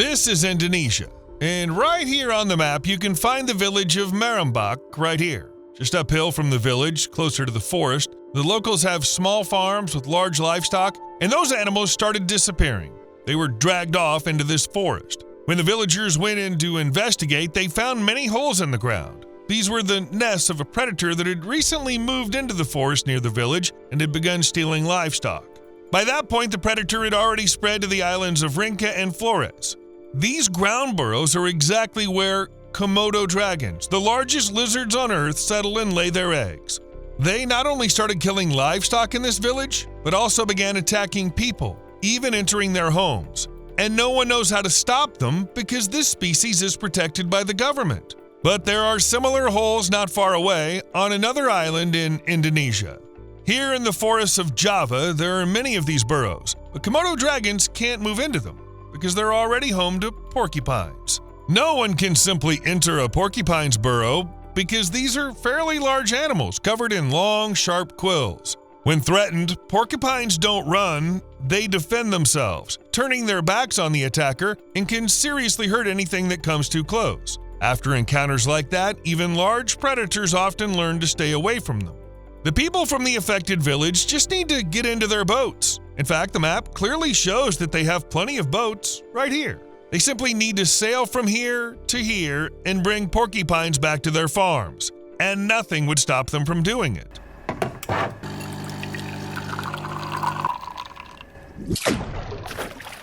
This is Indonesia, and right here on the map you can find the village of Marambak right here. Just uphill from the village, closer to the forest, the locals have small farms with large livestock, and those animals started disappearing. They were dragged off into this forest. When the villagers went in to investigate, they found many holes in the ground. These were the nests of a predator that had recently moved into the forest near the village and had begun stealing livestock. By that point, the predator had already spread to the islands of Rinca and Flores. These ground burrows are exactly where Komodo dragons, the largest lizards on Earth, settle and lay their eggs. They not only started killing livestock in this village, but also began attacking people, even entering their homes. And no one knows how to stop them because this species is protected by the government. But there are similar holes not far away on another island in Indonesia. Here in the forests of Java, there are many of these burrows, but Komodo dragons can't move into them because they're already home to porcupines. No one can simply enter a porcupine's burrow because these are fairly large animals covered in long, sharp quills. When threatened, porcupines don't run, they defend themselves, turning their backs on the attacker and can seriously hurt anything that comes too close. After encounters like that, even large predators often learn to stay away from them. The people from the affected village just need to get into their boats. In fact, the map clearly shows that they have plenty of boats right here. They simply need to sail from here to here and bring porcupines back to their farms, and nothing would stop them from doing it.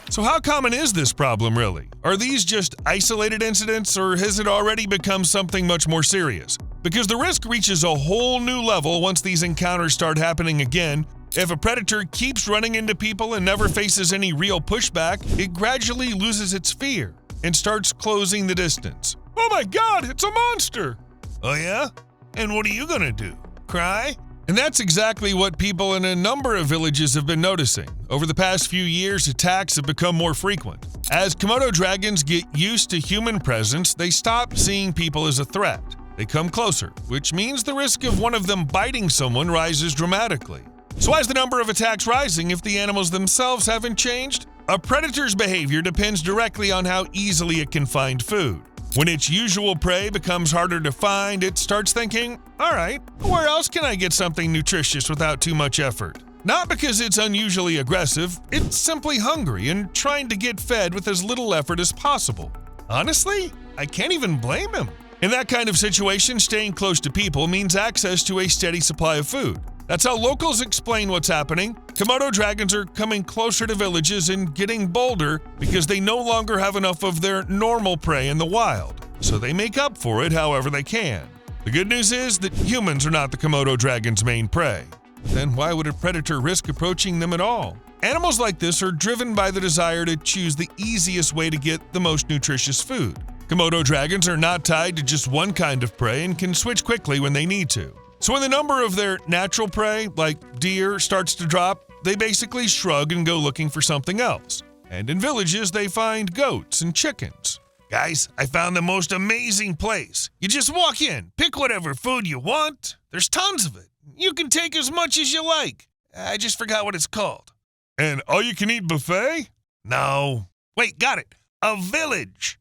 So how common is this problem really? Are these just isolated incidents, or has it already become something much more serious? Because the risk reaches a whole new level once these encounters start happening again. If a predator keeps running into people and never faces any real pushback, it gradually loses its fear and starts closing the distance. Oh my God, it's a monster! Oh yeah? And what are you gonna do? Cry? And that's exactly what people in a number of villages have been noticing. Over the past few years, attacks have become more frequent. As Komodo dragons get used to human presence, they stop seeing people as a threat. They come closer, which means the risk of one of them biting someone rises dramatically. So why is the number of attacks rising if the animals themselves haven't changed? A predator's behavior depends directly on how easily it can find food. When its usual prey becomes harder to find, it starts thinking, all right, where else can I get something nutritious without too much effort? Not because it's unusually aggressive, it's simply hungry and trying to get fed with as little effort as possible. Honestly, I can't even blame him. In that kind of situation, staying close to people means access to a steady supply of food. That's how locals explain what's happening. Komodo dragons are coming closer to villages and getting bolder because they no longer have enough of their normal prey in the wild, so they make up for it however they can. The good news is that humans are not the Komodo dragon's main prey. Then why would a predator risk approaching them at all? Animals like this are driven by the desire to choose the easiest way to get the most nutritious food. Komodo dragons are not tied to just one kind of prey and can switch quickly when they need to. So when the number of their natural prey, like deer, starts to drop, they basically shrug and go looking for something else. And in villages, they find goats and chickens. Guys, I found the most amazing place. You just walk in, pick whatever food you want. There's tons of it. You can take as much as you like. I just forgot what it's called. An all-you-can-eat buffet? No. Wait, got it. A village.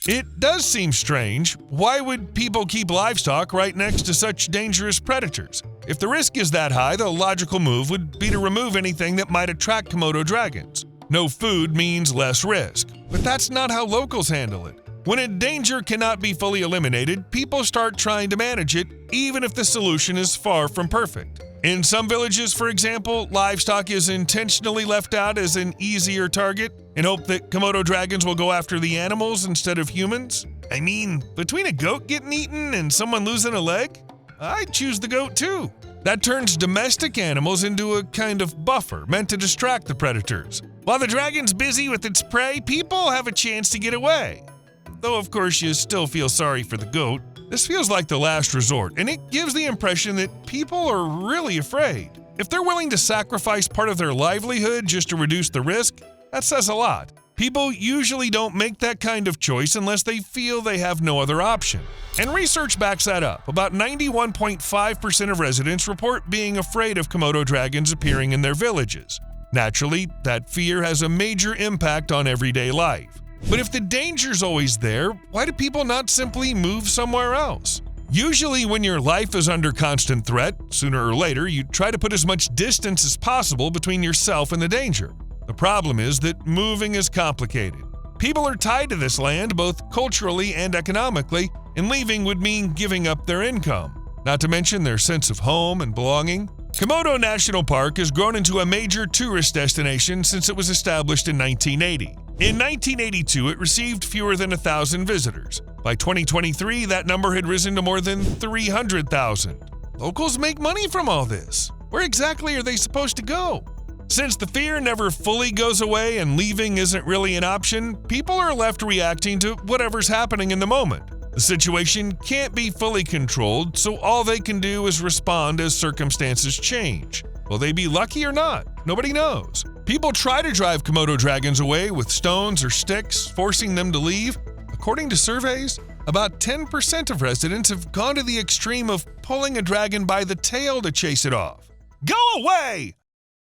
It does seem strange. Why would people keep livestock right next to such dangerous predators? If the risk is that high, the logical move would be to remove anything that might attract Komodo dragons. No food means less risk. But that's not how locals handle it. When a danger cannot be fully eliminated, people start trying to manage it, even if the solution is far from perfect. In some villages, for example, livestock is intentionally left out as an easier target in hope that Komodo dragons will go after the animals instead of humans. I mean, between a goat getting eaten and someone losing a leg, I'd choose the goat too. That turns domestic animals into a kind of buffer meant to distract the predators. While the dragon's busy with its prey, people have a chance to get away. Though of course you still feel sorry for the goat. This feels like the last resort, and it gives the impression that people are really afraid. If they're willing to sacrifice part of their livelihood just to reduce the risk, that says a lot. People usually don't make that kind of choice unless they feel they have no other option. And research backs that up. About 91.5% of residents report being afraid of Komodo dragons appearing in their villages. Naturally, that fear has a major impact on everyday life. But if the danger's always there, why do people not simply move somewhere else? Usually when your life is under constant threat, sooner or later you try to put as much distance as possible between yourself and the danger. The problem is that moving is complicated. People are tied to this land both culturally and economically, and leaving would mean giving up their income, not to mention their sense of home and belonging. Komodo National Park has grown into a major tourist destination since it was established in 1980. In 1982, it received fewer than 1,000 visitors. By 2023, that number had risen to more than 300,000. Locals make money from all this. Where exactly are they supposed to go? Since the fear never fully goes away and leaving isn't really an option, people are left reacting to whatever's happening in the moment. The situation can't be fully controlled, so all they can do is respond as circumstances change. Will they be lucky or not? Nobody knows. People try to drive Komodo dragons away with stones or sticks, forcing them to leave. According to surveys, about 10% of residents have gone to the extreme of pulling a dragon by the tail to chase it off. Go away!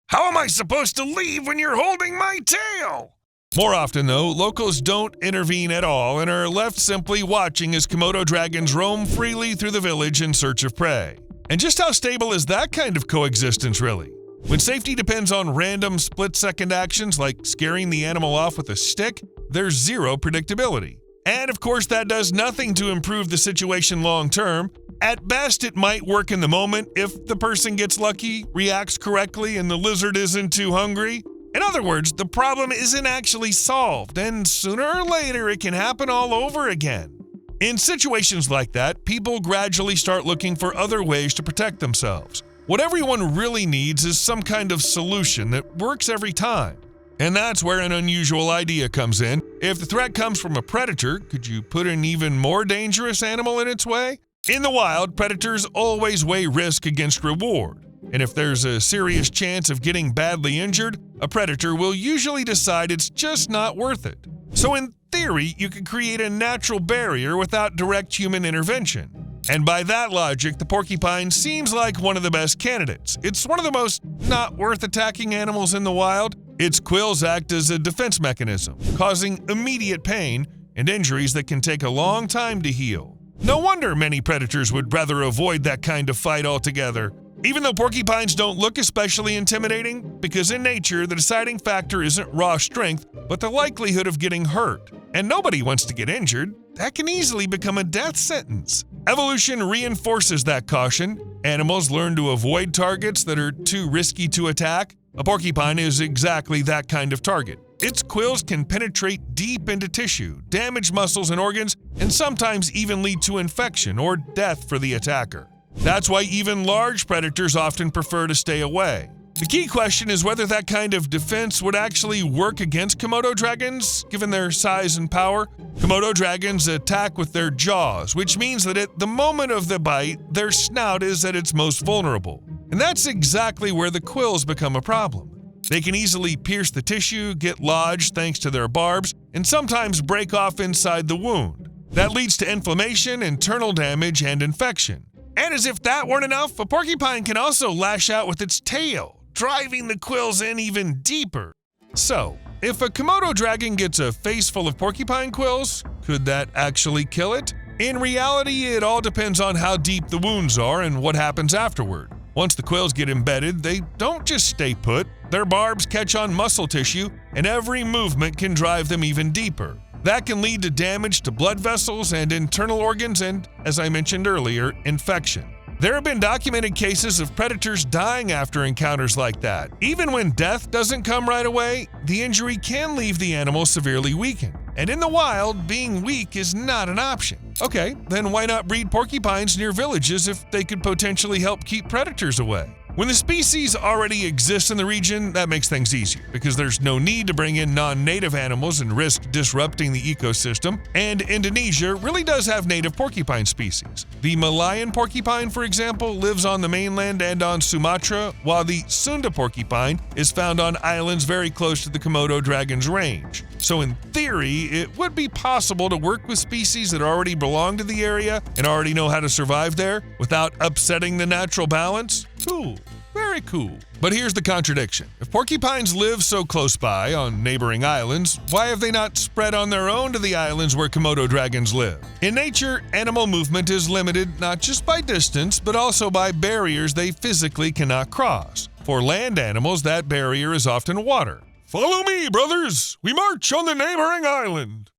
How am I supposed to leave when you're holding my tail? More often, though, locals don't intervene at all and are left simply watching as Komodo dragons roam freely through the village in search of prey. And just how stable is that kind of coexistence, really? When safety depends on random split-second actions like scaring the animal off with a stick, there's zero predictability. And of course, that does nothing to improve the situation long-term. At best, it might work in the moment if the person gets lucky, reacts correctly, and the lizard isn't too hungry. In other words, the problem isn't actually solved, and sooner or later it can happen all over again. In situations like that, people gradually start looking for other ways to protect themselves. What everyone really needs is some kind of solution that works every time. And that's where an unusual idea comes in. If the threat comes from a predator, could you put an even more dangerous animal in its way? In the wild, predators always weigh risk against reward. And if there's a serious chance of getting badly injured, a predator will usually decide it's just not worth it. So in theory, you could create a natural barrier without direct human intervention. And by that logic, the porcupine seems like one of the best candidates. It's one of the most not worth attacking animals in the wild. Its quills act as a defense mechanism, causing immediate pain and injuries that can take a long time to heal. No wonder many predators would rather avoid that kind of fight altogether. Even though porcupines don't look especially intimidating, because in nature the deciding factor isn't raw strength, but the likelihood of getting hurt. And nobody wants to get injured. That can easily become a death sentence. Evolution reinforces that caution. Animals learn to avoid targets that are too risky to attack. A porcupine is exactly that kind of target. Its quills can penetrate deep into tissue, damage muscles and organs, and sometimes even lead to infection or death for the attacker. That's why even large predators often prefer to stay away. The key question is whether that kind of defense would actually work against Komodo dragons, given their size and power. Komodo dragons attack with their jaws, which means that at the moment of the bite, their snout is at its most vulnerable. And that's exactly where the quills become a problem. They can easily pierce the tissue, get lodged thanks to their barbs, and sometimes break off inside the wound. That leads to inflammation, internal damage, and infection. And as if that weren't enough, a porcupine can also lash out with its tail, driving the quills in even deeper. So, if a Komodo dragon gets a face full of porcupine quills, could that actually kill it? In reality, it all depends on how deep the wounds are and what happens afterward. Once the quills get embedded, they don't just stay put. Their barbs catch on muscle tissue, and every movement can drive them even deeper. That can lead to damage to blood vessels and internal organs and, as I mentioned earlier, infection. There have been documented cases of predators dying after encounters like that. Even when death doesn't come right away, the injury can leave the animal severely weakened. And in the wild, being weak is not an option. Okay, then why not breed porcupines near villages if they could potentially help keep predators away? When the species already exists in the region, that makes things easier because there's no need to bring in non-native animals and risk disrupting the ecosystem. And Indonesia really does have native porcupine species. The Malayan porcupine, for example, lives on the mainland and on Sumatra, while the Sunda porcupine is found on islands very close to the Komodo dragon's range. So in theory, it would be possible to work with species that already belong to the area and already know how to survive there without upsetting the natural balance. Cool. Very cool. But here's the contradiction. If porcupines live so close by on neighboring islands, why have they not spread on their own to the islands where Komodo dragons live? In nature, animal movement is limited not just by distance, but also by barriers they physically cannot cross. For land animals, that barrier is often water. Follow me, brothers! We march on the neighboring island!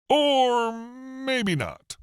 Or maybe not.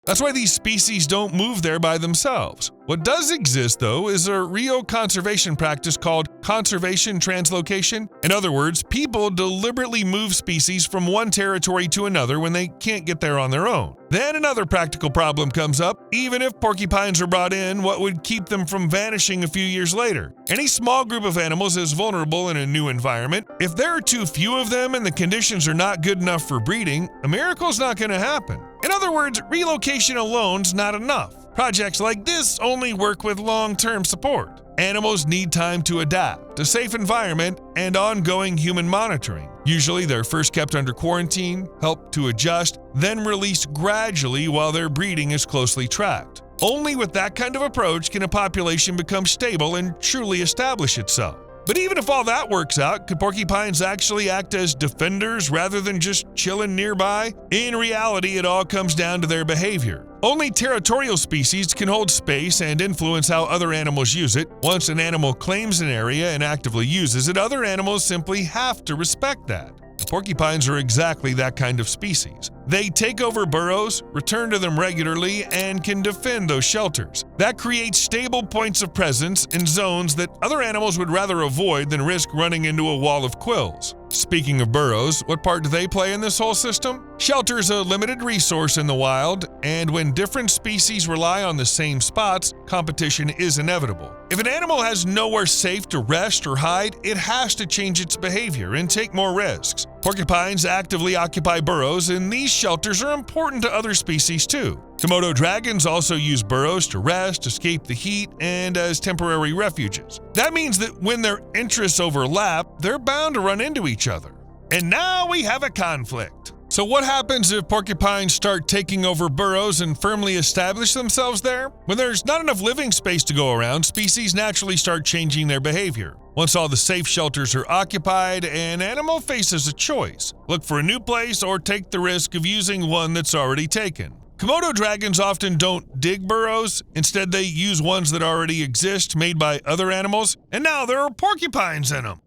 That's why these species don't move there by themselves. What does exist, though, is a real conservation practice called conservation translocation. In other words, people deliberately move species from one territory to another when they can't get there on their own. Then another practical problem comes up. Even if porcupines are brought in, what would keep them from vanishing a few years later? Any small group of animals is vulnerable in a new environment. If there are too few of them and the conditions are not good enough for breeding, a miracle's not going to happen. In other words, relocation alone's not enough. Projects like this only work with long-term support. Animals need time to adapt, a safe environment, and ongoing human monitoring. Usually they're first kept under quarantine, helped to adjust, then released gradually while their breeding is closely tracked. Only with that kind of approach can a population become stable and truly establish itself. But even if all that works out, could porcupines actually act as defenders rather than just chilling nearby? In reality, it all comes down to their behavior. Only territorial species can hold space and influence how other animals use it. Once an animal claims an area and actively uses it, other animals simply have to respect that. Porcupines are exactly that kind of species. They take over burrows, return to them regularly, and can defend those shelters. That creates stable points of presence in zones that other animals would rather avoid than risk running into a wall of quills. Speaking of burrows, what part do they play in this whole system? Shelter's a limited resource in the wild, and when different species rely on the same spots, competition is inevitable. If an animal has nowhere safe to rest or hide, it has to change its behavior and take more risks. Porcupines actively occupy burrows, and these shelters are important to other species too. Komodo dragons also use burrows to rest, escape the heat, and as temporary refuges. That means that when their interests overlap, they're bound to run into each other. And now we have a conflict. So what happens if porcupines start taking over burrows and firmly establish themselves there? When there's not enough living space to go around, species naturally start changing their behavior. Once all the safe shelters are occupied, an animal faces a choice: look for a new place or take the risk of using one that's already taken. Komodo dragons often don't dig burrows. Instead, they use ones that already exist, made by other animals, and now there are porcupines in them.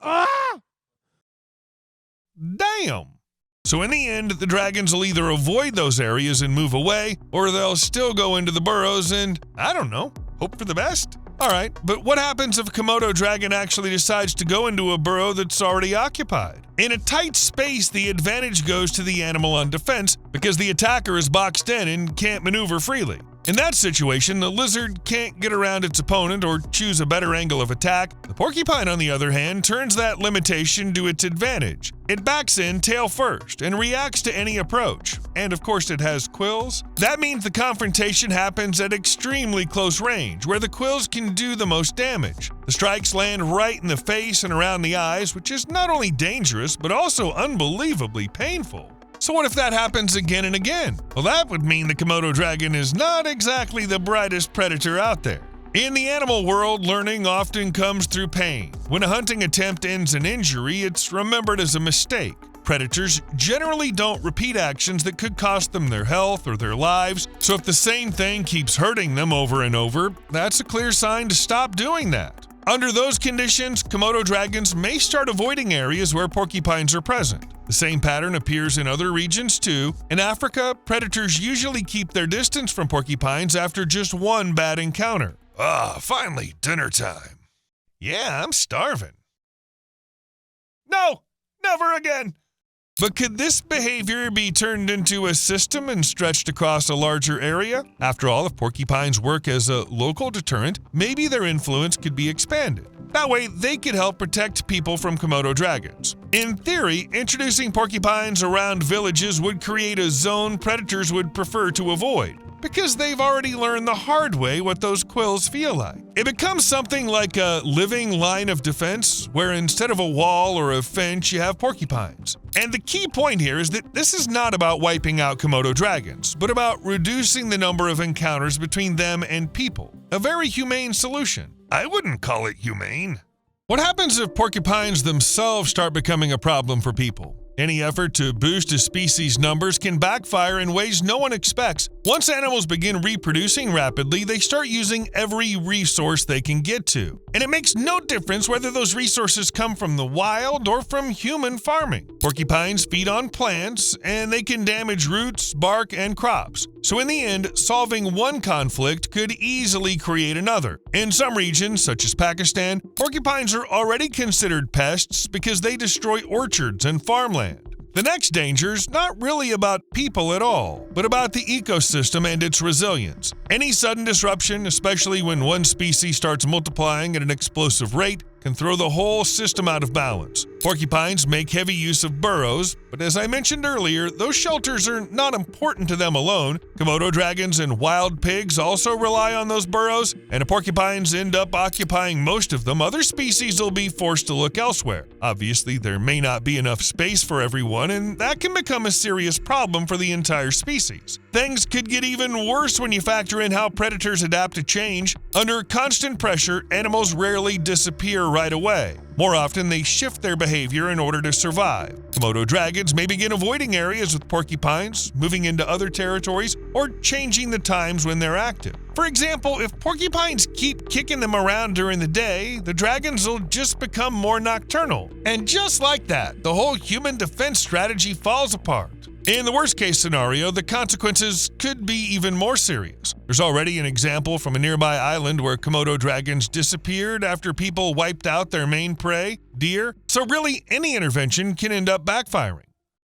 Ah! Damn! So in the end, the dragons will either avoid those areas and move away, or they'll still go into the burrows and, I don't know, hope for the best? Alright, but what happens if a Komodo dragon actually decides to go into a burrow that's already occupied? In a tight space, the advantage goes to the animal on defense because the attacker is boxed in and can't maneuver freely. In that situation, the lizard can't get around its opponent or choose a better angle of attack. The porcupine, on the other hand, turns that limitation to its advantage. It backs in tail first and reacts to any approach. And of course it has quills. That means the confrontation happens at extremely close range, where the quills can do the most damage. The strikes land right in the face and around the eyes, which is not only dangerous, but also unbelievably painful. So what if that happens again and again? Well, that would mean the Komodo dragon is not exactly the brightest predator out there. In the animal world, learning often comes through pain. When a hunting attempt ends in injury, it's remembered as a mistake. Predators generally don't repeat actions that could cost them their health or their lives, so if the same thing keeps hurting them over and over, that's a clear sign to stop doing that. Under those conditions, Komodo dragons may start avoiding areas where porcupines are present. The same pattern appears in other regions too. In Africa, predators usually keep their distance from porcupines after just one bad encounter. Finally, dinner time. Yeah, I'm starving. No, never again. But could this behavior be turned into a system and stretched across a larger area? After all, if porcupines work as a local deterrent, maybe their influence could be expanded. That way, they could help protect people from Komodo dragons. In theory, introducing porcupines around villages would create a zone predators would prefer to avoid. because they've already learned the hard way what those quills feel like. It becomes something like a living line of defense, where instead of a wall or a fence, you have porcupines. And the key point here is that this is not about wiping out Komodo dragons, but about reducing the number of encounters between them and people. A very humane solution. I wouldn't call it humane. What happens if porcupines themselves start becoming a problem for people? Any effort to boost a species' numbers can backfire in ways no one expects. Once animals begin reproducing rapidly, they start using every resource they can get to. And it makes no difference whether those resources come from the wild or from human farming. Porcupines feed on plants, and they can damage roots, bark, and crops. So in the end, solving one conflict could easily create another. In some regions, such as Pakistan, porcupines are already considered pests because they destroy orchards and farmland. The next danger is not really about people at all, but about the ecosystem and its resilience. Any sudden disruption, especially when one species starts multiplying at an explosive rate, can throw the whole system out of balance. Porcupines make heavy use of burrows, but as I mentioned earlier, those shelters are not important to them alone. Komodo dragons and wild pigs also rely on those burrows, and if porcupines end up occupying most of them, other species will be forced to look elsewhere. Obviously, there may not be enough space for everyone, and that can become a serious problem for the entire species. Things could get even worse when you factor in how predators adapt to change. Under constant pressure, animals rarely disappear right away. More often, they shift their behavior in order to survive. Komodo dragons may begin avoiding areas with porcupines, moving into other territories, or changing the times when they're active. For example, if porcupines keep kicking them around during the day, the dragons will just become more nocturnal. And just like that, the whole human defense strategy falls apart. In the worst-case scenario, the consequences could be even more serious. There's already an example from a nearby island where Komodo dragons disappeared after people wiped out their main prey, deer. So really, any intervention can end up backfiring.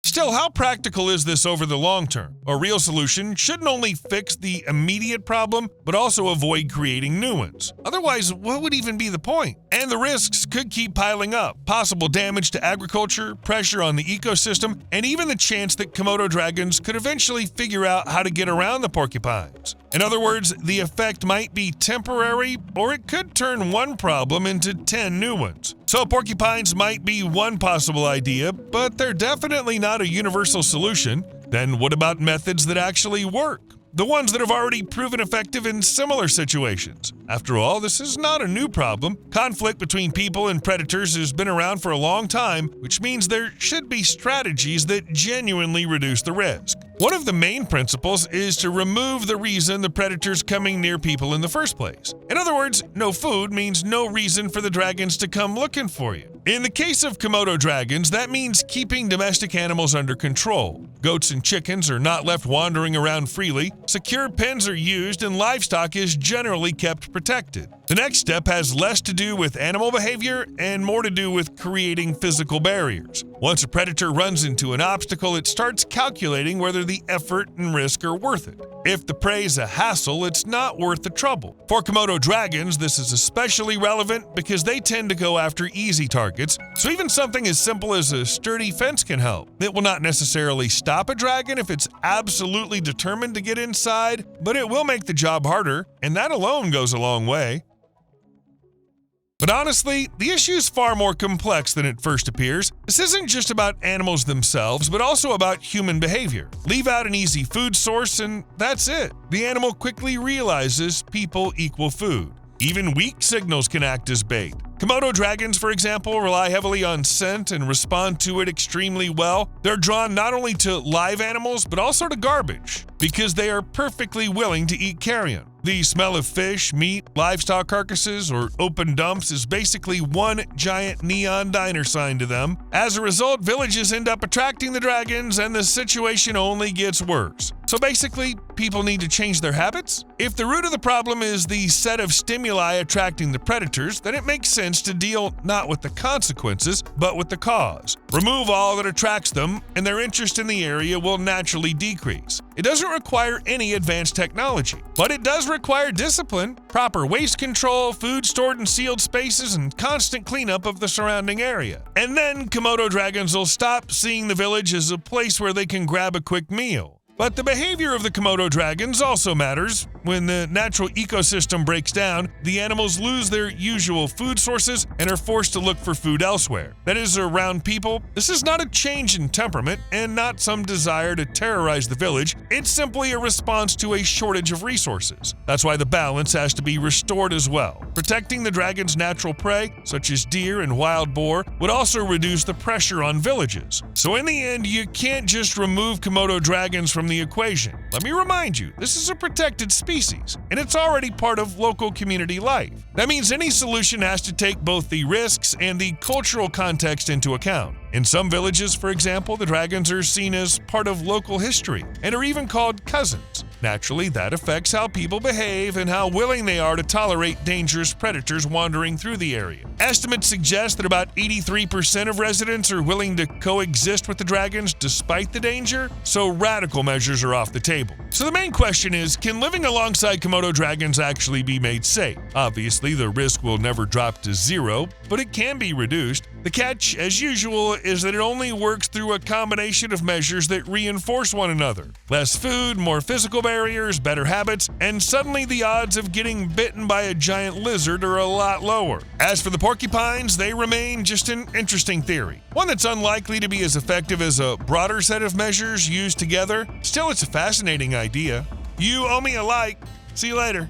Still, how practical is this over the long term? A real solution shouldn't only fix the immediate problem, but also avoid creating new ones. Otherwise, what would even be the point? And the risks could keep piling up. Possible damage to agriculture, pressure on the ecosystem, and even the chance that Komodo dragons could eventually figure out how to get around the porcupines. In other words, the effect might be temporary, or it could turn one problem into 10 new ones. So porcupines might be one possible idea, but they're definitely not a universal solution. Then what about methods that actually work? The ones that have already proven effective in similar situations. After all, this is not a new problem. Conflict between people and predators has been around for a long time, which means there should be strategies that genuinely reduce the risk. One of the main principles is to remove the reason the predator's coming near people in the first place. In other words, no food means no reason for the dragons to come looking for you. In the case of Komodo dragons, that means keeping domestic animals under control. Goats and chickens are not left wandering around freely, secure pens are used, and livestock is generally kept protected. The next step has less to do with animal behavior and more to do with creating physical barriers. Once a predator runs into an obstacle, it starts calculating whether the effort and risk are worth it. If the prey is a hassle, it's not worth the trouble. For Komodo dragons, this is especially relevant because they tend to go after easy targets, so even something as simple as a sturdy fence can help. It will not necessarily stop a dragon if it's absolutely determined to get inside, but it will make the job harder, and that alone goes a long way. But honestly, the issue is far more complex than it first appears. This isn't just about animals themselves, but also about human behavior. Leave out an easy food source and that's it. The animal quickly realizes people equal food. Even weak signals can act as bait. Komodo dragons, for example, rely heavily on scent and respond to it extremely well. They're drawn not only to live animals, but also to garbage, because they are perfectly willing to eat carrion. The smell of fish, meat, livestock carcasses, or open dumps is basically one giant neon diner sign to them. As a result, villages end up attracting the dragons, and the situation only gets worse. So basically, people need to change their habits? If the root of the problem is the set of stimuli attracting the predators, then it makes sense to deal not with the consequences, but with the cause. Remove all that attracts them, and their interest in the area will naturally decrease. It doesn't require any advanced technology, but it does require discipline, proper waste control, food stored in sealed spaces, and constant cleanup of the surrounding area. And then Komodo dragons will stop seeing the village as a place where they can grab a quick meal. But the behavior of the Komodo dragons also matters. When the natural ecosystem breaks down, the animals lose their usual food sources and are forced to look for food elsewhere. That is, around people. This is not a change in temperament and not some desire to terrorize the village. It's simply a response to a shortage of resources. That's why the balance has to be restored as well. Protecting the dragon's natural prey, such as deer and wild boar, would also reduce the pressure on villages. So in the end, you can't just remove Komodo dragons from the equation. Let me remind you, this is a protected species, and it's already part of local community life. That means any solution has to take both the risks and the cultural context into account. In some villages, for example, the dragons are seen as part of local history and are even called cousins. Naturally, that affects how people behave and how willing they are to tolerate dangerous predators wandering through the area. Estimates suggest that about 83% of residents are willing to coexist with the dragons despite the danger, so radical measures are off the table. So the main question is, can living alongside Komodo dragons actually be made safe? Obviously, the risk will never drop to zero, but it can be reduced. The catch, as usual, is that it only works through a combination of measures that reinforce one another. Less food, more physical barriers, better habits, and suddenly the odds of getting bitten by a giant lizard are a lot lower. As for the porcupines, they remain just an interesting theory. One that's unlikely to be as effective as a broader set of measures used together. Still, it's a fascinating idea. You owe me a like. See you later.